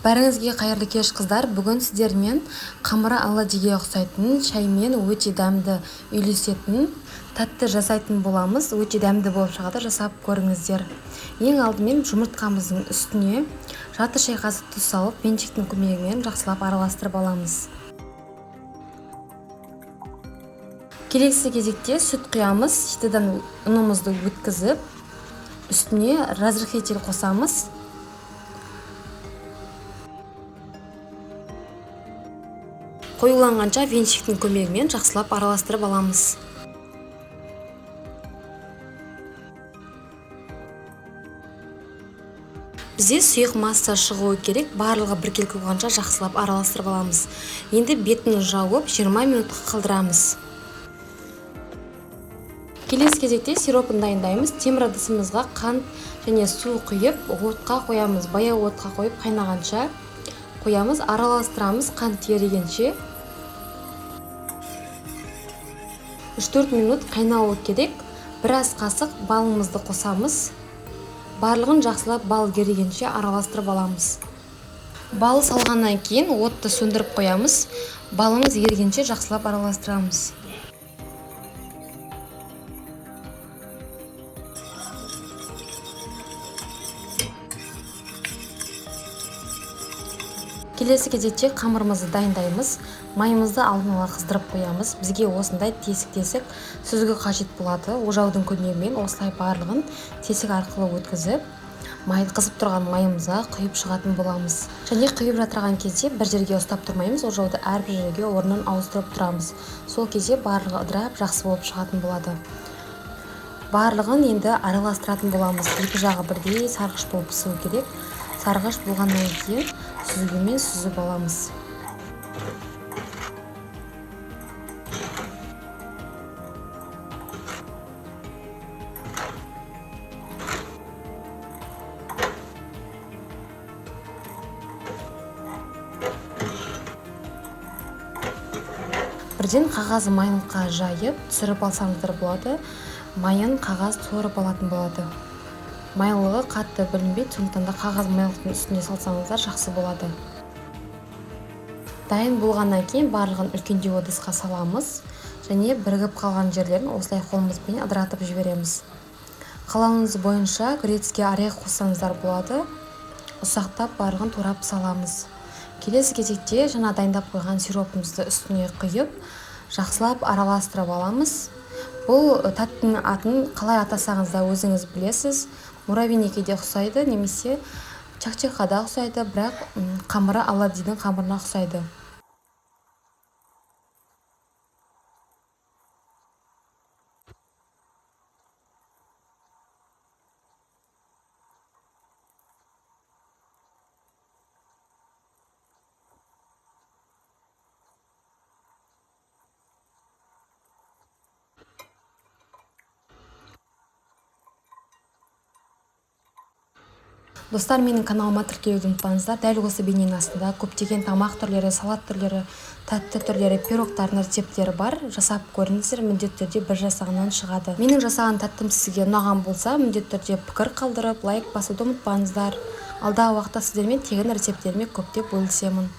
Бәріңізге қайырлы кеш қыздар. Бүгін сіздермен қамыры оладьиге ұқсайтын, шаймен өте дәмді үйлесетін, тәтті жасайтын боламыз. Өте дәмді болып шығады, жасап көріңіздер. Ең алдымен жұмыртқамыздың үстіне жарты шай қасық тұз салып, венчиктің көмегімен жақсылап араластырып аламыз. Келесі кезекте сүт құямыз. Шидадан ұнымызды өткізіп, үстіне разрыхитель қосамыз. Қоюланғанша венчиктің көмегімен жақсылап араластырып аламыз. Бізде сұйық масса шығуы керек, барлығы біркелкі болғанша жақсылап араластырып аламыз. Енді бетін жауып 20 минутқа қалдырамыз. Келесі кезекте сиропын дайындаймыз. Темір ыдысымызға қант және су құйып, отқа қоямыз. Баяу отқа қойып қайнағанша қоямыз, араластырамыз қант ерігенше. 3-4 минут қайнауы керек. Біраз қасық балымызды қосамыз. Барлығын жақсылап бал ерігенше араластырып аламыз. Балы салғаннан кейін отты сөндіріп қоямыз. Балымыз ерігенше жақсылап араластырамыз. Келесі кезекте қамырымызды дайындаймыз. Майымызды алдын ала қыздырып қоямыз. Бізге осындай тесік-тесік сүзгі қажет болады. Ожаудың көмегімен осылай барлығын тесік арқылы өткізіп, қызып тұрған майымызға құйып шығатын боламыз. Және құйып жатырған кезде бір жерге ұстап тұрмаймыз. Ожауды әрбір жерге орнын ауыстырып тұрамыз. Сол кезде барлығы ыдырап, жақсы болып шығатын болады. Барлығын енді араластыратын боламыз. Екі жағы бірдей сарғыш болып пісуі керек. Сарғыш болғаннан кейін сүзгімен сүзіп аламыз. Бірден қағазы майлыққа жайып, түсіріп алсаңыздар болады. Майын қағаз сорып алатын болады. Майлығы қатты білінбейді, сондықтан да қағаз майлықтың үстіне салсаңыздар жақсы болады. Дайын болғаннан кейін барлығын үлкендеу ыдысқа саламыз және бірігіп қалған жерлерін осылай қолымызбен ыдыратып жібереміз. Қалауыңыз бойынша грецкий орех қоссаңыздар болады. Ұсақтап барлығын турап саламыз. Келесі кезекте жаңа дайындап қойған сиропымызды үстіне құйып, жақсылап араластырып аламыз. Бұл тәттінің атын қалай атасаңыз да өзіңіз білесіз. Муравейниге де ұқсайды, немесе чак-чакқа да ұқсайды, бірақ қамыры оладьидің қамырына ұқсайды. Достар, менің каналыма тіркелуді ұмытпаңыздар. Дәл осы бейненің астында көптеген тамақ түрлері, салат түрлері, тәтті түрлері, пирогтардың рецепттері бар. Жасап көріңіздер, міндетті түрде бір жасағынан шығады. Менің жасаған тәттім сізге ұнаған болса, міндетті түрде пікір қалдырып, лайк басуды ұмытпаңыздар. Алдағы уақытта сіздермен тегін рецептеріме көптеп бөлісемін.